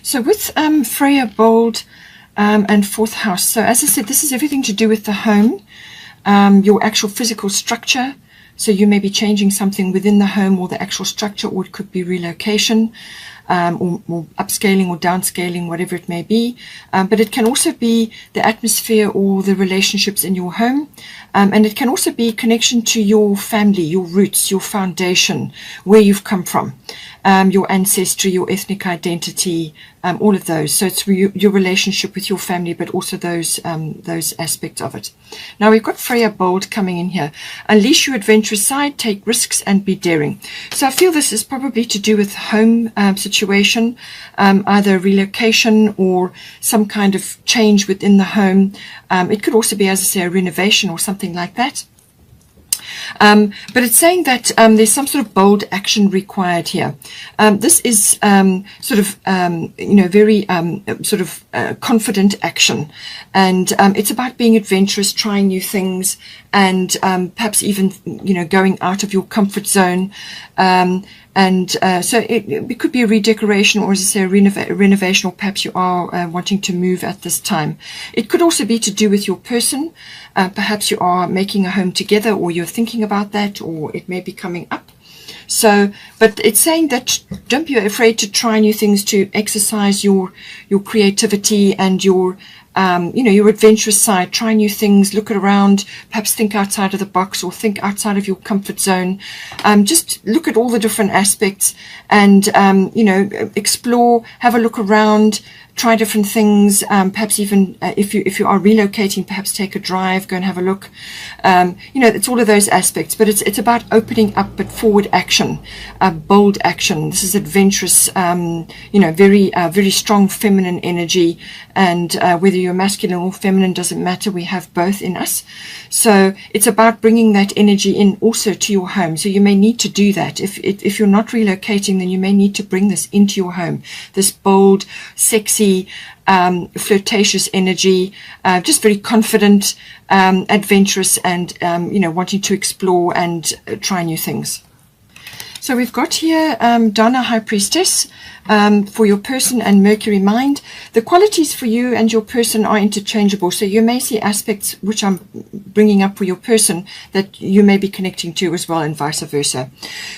So with Freya bold and fourth house, so as I said, this is everything to do with the home, your actual physical structure. So you may be changing something within the home or the actual structure, or it could be relocation, or upscaling or downscaling, whatever it may be. But it can also be the atmosphere or the relationships in your home. And it can also be connection to your family, your roots, your foundation, where you've come from, your ancestry, your ethnic identity, all of those. So it's your relationship with your family, but also those aspects of it. Now we've got Freya bold coming in here. Unleash your adventurous side, take risks, and be daring. So I feel this is probably to do with home situation, either relocation or some kind of change within the home. It could also be, as I say, a renovation or something like that. But it's saying that there's some sort of bold action required here. This is very confident action, and it's about being adventurous, trying new things, and perhaps even going out of your comfort zone. So it could be a redecoration, or as I say, a renovation, or perhaps you are wanting to move at this time. It could also be to do with your person. Perhaps you are making a home together, or you're thinking about that, or it may be coming up. So, but it's saying that don't be afraid to try new things, to exercise your creativity and your adventurous side. Try new things, look around, perhaps think outside of the box, or think outside of your comfort zone. Just look at all the different aspects and, explore, have a look around, try different things. Perhaps even if you are relocating, perhaps take a drive, go and have a look. It's all of those aspects, but it's about opening up, but forward action, bold action. This is adventurous, very strong feminine energy, and whether you're masculine or feminine doesn't matter. We have both in us. So it's about bringing that energy in also to your home. So you may need to do that. If you're not relocating, then you may need to bring this into your home. This bold, sexy, flirtatious energy, just very confident, adventurous, and wanting to explore and try new things. So we've got here Donna, High Priestess, for your person, and Mercury, Mind. The qualities for you and your person are interchangeable. So you may see aspects which I'm bringing up for your person that you may be connecting to as well, and vice versa.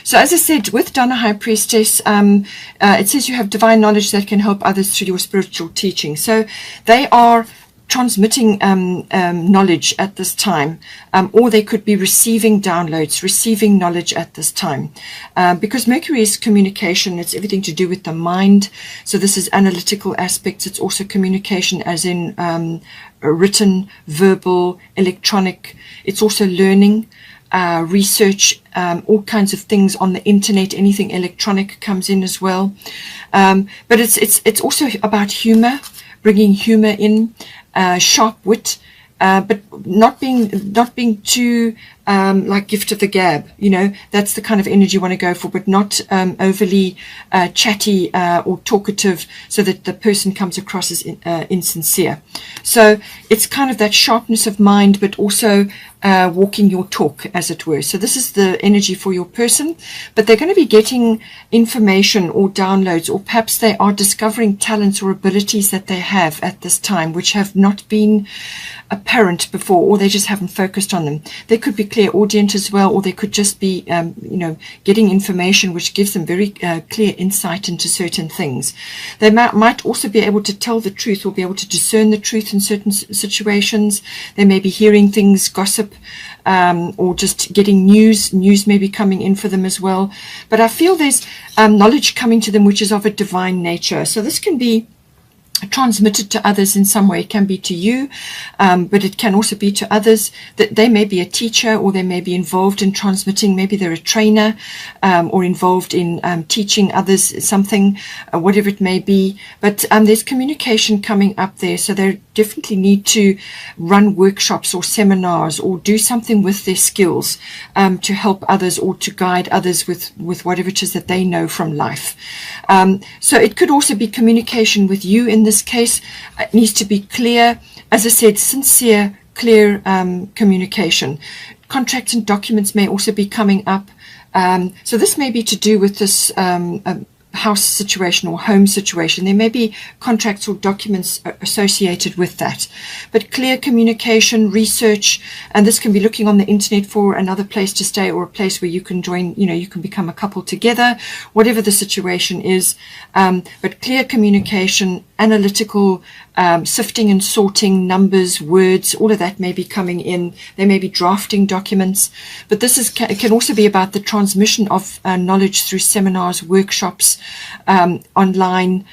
So as I said, with Donna, High Priestess, it says you have divine knowledge that can help others through your spiritual teaching. So they are transmitting knowledge at this time, or they could be receiving downloads, receiving knowledge at this time, because Mercury is communication. It's everything to do with the mind. So this is analytical aspects. It's also communication, as in written, verbal, electronic. It's also learning, research, all kinds of things on the internet. Anything electronic comes in as well. But it's also about humor, bringing humor in. Sharp wit, but not being too like gift of the gab. That's the kind of energy you want to go for, but not overly chatty or talkative, so that the person comes across as insincere. So it's kind of that sharpness of mind, but also walking your talk, as it were. So this is the energy for your person, but they're going to be getting information or downloads, or perhaps they are discovering talents or abilities that they have at this time, which have not been apparent before, or they just haven't focused on them. They could be clairaudient as well, or they could just be, getting information which gives them very clear insight into certain things. They might also be able to tell the truth, or be able to discern the truth in certain situations. They may be hearing things, gossip, or just getting news. News may be coming in for them as well. But I feel there's knowledge coming to them which is of a divine nature. So this can be transmitted to others in some way. It can be to you, but it can also be to others. That they may be a teacher, or they may be involved in transmitting. Maybe they're a trainer, or involved in teaching others something, whatever it may be. But there's communication coming up there, so they definitely need to run workshops or seminars, or do something with their skills to help others, or to guide others with whatever it is that they know from life. So it could also be communication with you. In this case, it needs to be clear, as I said, sincere, clear communication. Contracts and documents may also be coming up. So this may be to do with this house situation or home situation. There may be contracts or documents associated with that. But clear communication, research, and this can be looking on the internet for another place to stay or a place where you can join, you can become a couple together, whatever the situation is. But clear communication, analytical, sifting and sorting, numbers, words, all of that may be coming in. They may be drafting documents, but this can also be about the transmission of knowledge through seminars, workshops, online,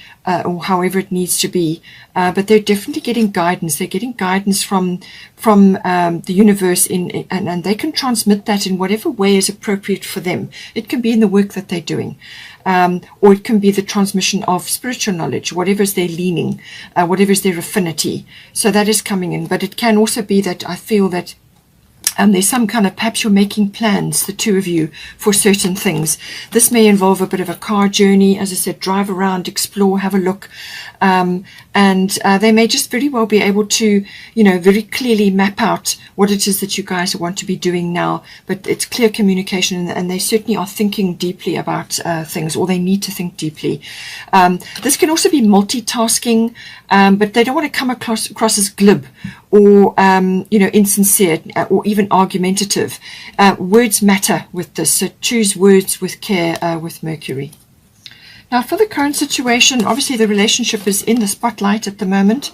or however it needs to be. But they're definitely getting guidance. They're getting guidance from the universe, and they can transmit that in whatever way is appropriate for them. It can be in the work that they're doing, or it can be the transmission of spiritual knowledge, whatever is their leaning, whatever is their affinity. So that is coming in. But it can also be that I feel that there's some kind of, perhaps you're making plans, the two of you, for certain things. This may involve a bit of a car journey, as I said, drive around, explore, have a look. And they may just very well be able to, very clearly map out what it is that you guys want to be doing now. But it's clear communication, and they certainly are thinking deeply about things, or they need to think deeply. This can also be multitasking, but they don't want to come across as glib or, insincere or even argumentative. Words matter with this, so choose words with care with Mercury. Now, for the current situation, obviously the relationship is in the spotlight at the moment.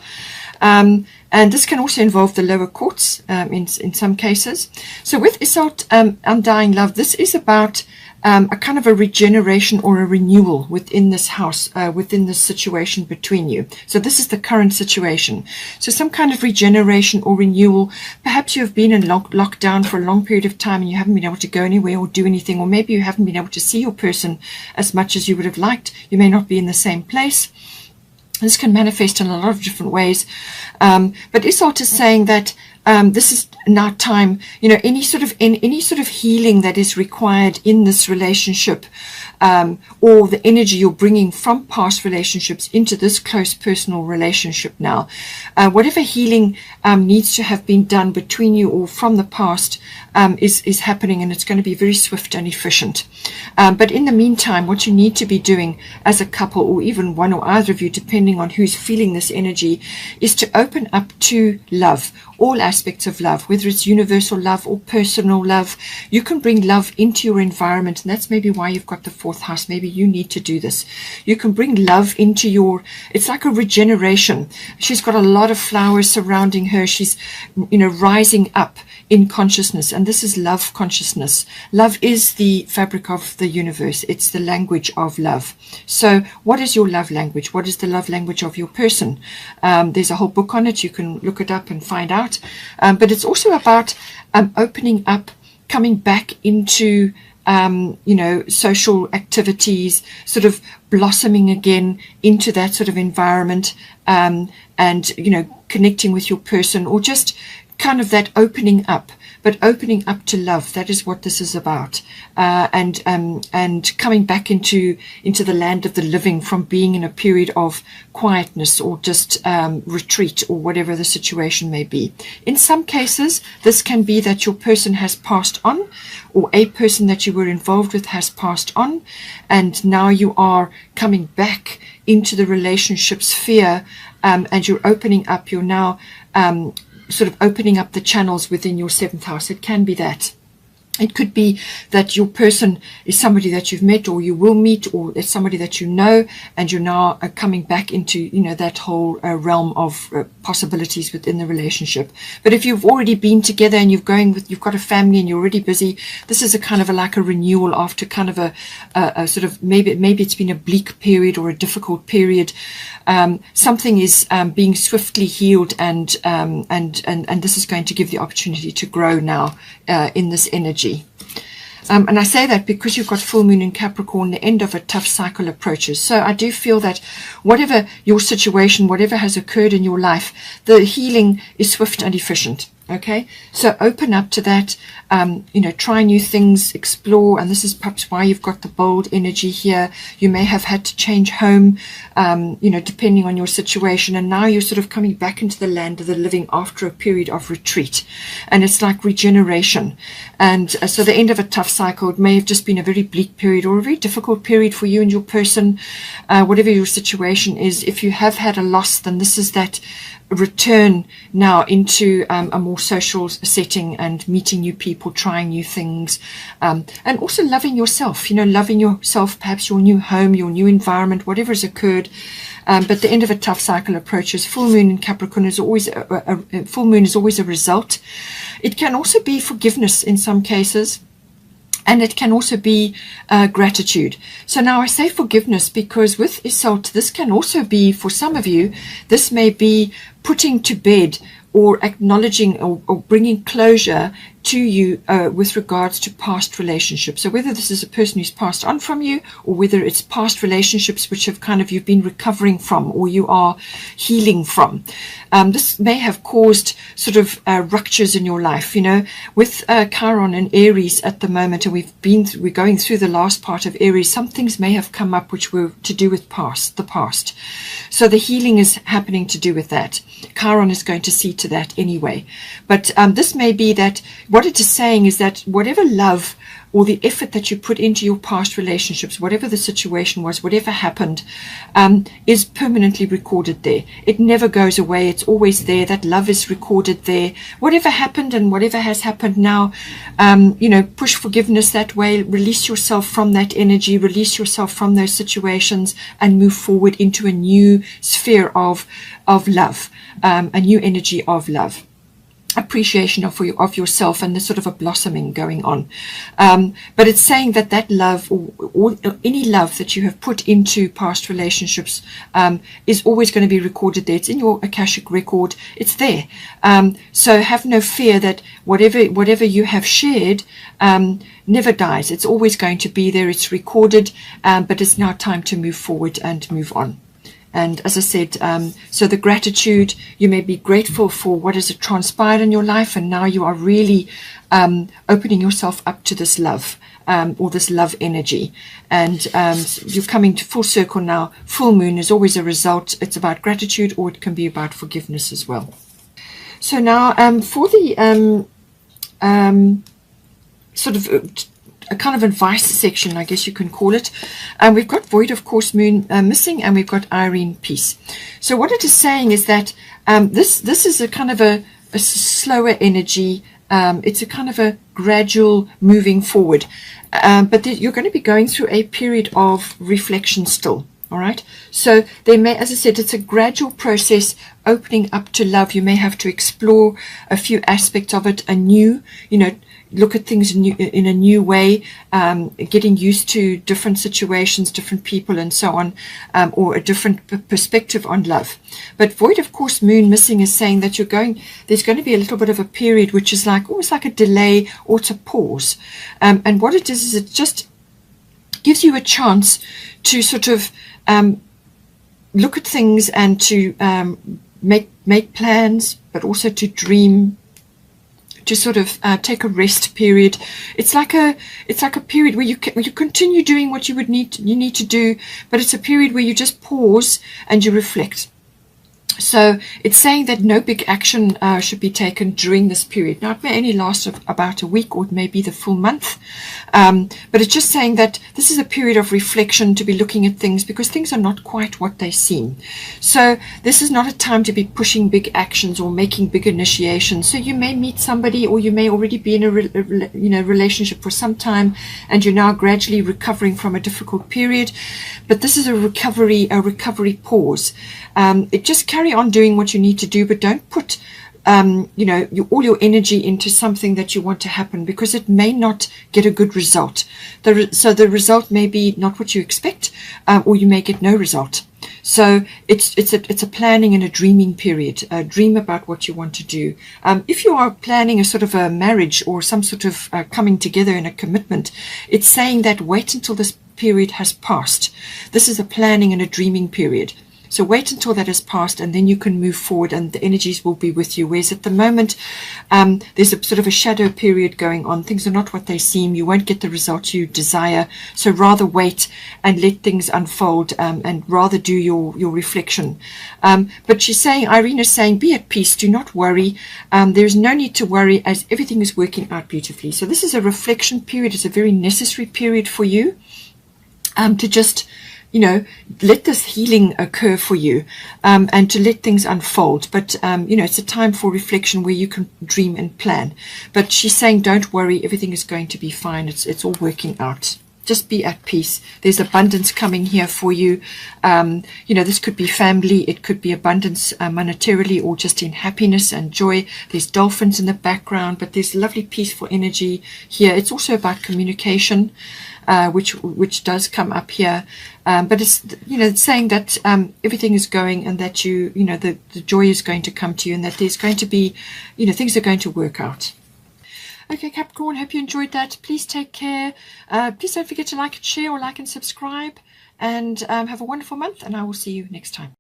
And this can also involve the lower courts in some cases. So with Isolde, Undying Love, this is about a kind of a regeneration or a renewal within this house, within this situation between you. So this is the current situation. So some kind of regeneration or renewal. Perhaps you have been in lockdown for a long period of time and you haven't been able to go anywhere or do anything, or maybe you haven't been able to see your person as much as you would have liked. You may not be in the same place. This can manifest in a lot of different ways. But Isolde is saying that this is now time, any sort of healing that is required in this relationship, or the energy you're bringing from past relationships into this close personal relationship now. Whatever healing needs to have been done between you or from the past is happening, and it's going to be very swift and efficient. But in the meantime, what you need to be doing as a couple, or even one or either of you, depending on who's feeling this energy, is to open up to love, all aspects of love, whether it's universal love or personal love. You can bring love into your environment, and that's maybe why you've got the fourth house. Maybe you need to do this. You can bring love into it's like a regeneration. She's got a lot of flowers surrounding her. She's, rising up in consciousness, and this is love consciousness. Love is the fabric of the universe. It's the language of love. So what is your love language? What is the love language of your person? There's a whole book on it. You can look it up and find out. But it's also about opening up, coming back into social activities, sort of blossoming again into that sort of environment, and connecting with your person, or just kind of that opening up, but opening up to love. That is what this is about, and coming back into the land of the living from being in a period of quietness or just retreat, or whatever the situation may be. In some cases, this can be that your person has passed on, or a person that you were involved with has passed on, and now you are coming back into the relationship sphere, and you're opening up. You're now sort of opening up the channels within your seventh house. It can be that. It could be that your person is somebody that you've met or you will meet, or it's somebody that you know, and you're now coming back into, that whole realm of possibilities within the relationship. But if you've already been together and you've got a family and you're already busy, this is a kind of like a renewal after kind of a sort of, maybe it's been a bleak period or a difficult period. Something is being swiftly healed, and this is going to give the opportunity to grow now in this energy. And I say that because you've got full moon in Capricorn, the end of a tough cycle approaches. So I do feel that whatever your situation, whatever has occurred in your life, the healing is swift and efficient. Okay, so open up to that, try new things, explore, and this is perhaps why you've got the bold energy here. You may have had to change home, depending on your situation, and now you're sort of coming back into the land of the living after a period of retreat, and it's like regeneration. And so the end of a tough cycle, it may have just been a very bleak period or a very difficult period for you and your person, whatever your situation is. If you have had a loss, then this is that return now into a more social setting and meeting new people, trying new things, and also loving yourself, perhaps your new home, your new environment, whatever has occurred. But the end of a tough cycle approaches. Full moon in Capricorn is always full moon is always a result. It can also be forgiveness in some cases. And it can also be gratitude. So now I say forgiveness because with Isolde, this can also be, for some of you, this may be putting to bed or acknowledging or bringing closure to you with regards to past relationships. So whether this is a person who's passed on from you, or whether it's past relationships which have you've been recovering from or you are healing from. This may have caused sort of ruptures in your life, with Chiron and Aries at the moment, and we're going through the last part of Aries. Some things may have come up which were to do with the past. So the healing is happening to do with that. Chiron is going to see to that anyway. But this may be that what it is saying is that whatever love or the effort that you put into your past relationships, whatever the situation was, whatever happened, is permanently recorded there. It never goes away. It's always there. That love is recorded there. Whatever happened and whatever has happened now, push forgiveness that way. Release yourself from that energy. Release yourself from those situations and move forward into a new sphere of love, a new energy of love. Appreciation of yourself, and there's sort of a blossoming going on, but it's saying that love or any love that you have put into past relationships is always going to be recorded there. It's in your Akashic record. It's there. So have no fear that whatever you have shared never dies. It's always going to be there. It's recorded, but it's now time to move forward and move on. And as I said, so the gratitude, you may be grateful for what has transpired in your life, and now you are really opening yourself up to this love, or this love energy. And you're coming to full circle now. Full moon is always a result. It's about gratitude, or it can be about forgiveness as well. So now for the sort of a kind of advice section, I guess you can call it. We've got Void of Course Moon missing, and we've got Irene Peace. So what it is saying is that this is a kind of a slower energy. It's a kind of a gradual moving forward. But you're going to be going through a period of reflection still. All right. So there may, as I said, it's a gradual process opening up to love. You may have to explore a few aspects of it anew, look at things in a new way, getting used to different situations, different people, and so on, or a different perspective on love. But Void of Course Moon missing is saying that there's going to be a little bit of a period which is almost like a delay, or it's a pause. And what it is it just gives you a chance to sort of look at things and to make plans, but also to dream, to sort of take a rest period. It's like a period where you continue doing what you need to do, but it's a period where you just pause and you reflect. So it's saying that no big action should be taken during this period. Now, it may only last about a week, or it may be the full month. But it's just saying that this is a period of reflection, to be looking at things, because things are not quite what they seem. So this is not a time to be pushing big actions or making big initiations. So you may meet somebody, or you may already be in a relationship for some time, and you're now gradually recovering from a difficult period. But this is a recovery pause. It just carry on doing what you need to do, but don't put all your energy into something that you want to happen, because it may not get a good result. So the result may be not what you expect, or you may get no result. So it's a planning and a dreaming period. Dream about what you want to do. If you are planning a sort of a marriage or some sort of coming together in a commitment, it's saying that wait until this period has passed. This is a planning and a dreaming period. So wait until that has passed, and then you can move forward and the energies will be with you. Whereas at the moment, there's a sort of a shadow period going on. Things are not what they seem. You won't get the results you desire. So rather wait and let things unfold, and rather do your reflection. But she's saying, Irene is saying, be at peace. Do not worry. There's no need to worry, as everything is working out beautifully. So this is a reflection period. It's a very necessary period for you, to just, let this healing occur for you, and to let things unfold. But, it's a time for reflection where you can dream and plan. But she's saying, don't worry, everything is going to be fine. It's all working out. Just be at peace. There's abundance coming here for you. This could be family. It could be abundance monetarily, or just in happiness and joy. There's dolphins in the background, but there's lovely peaceful energy here. It's also about communication, which does come up here. But it's, it's saying that everything is going, and that the joy is going to come to you, and that there's going to be, things are going to work out. Okay, Capricorn, hope you enjoyed that. Please take care. Please don't forget to like and share, or like and subscribe. And have a wonderful month, and I will see you next time.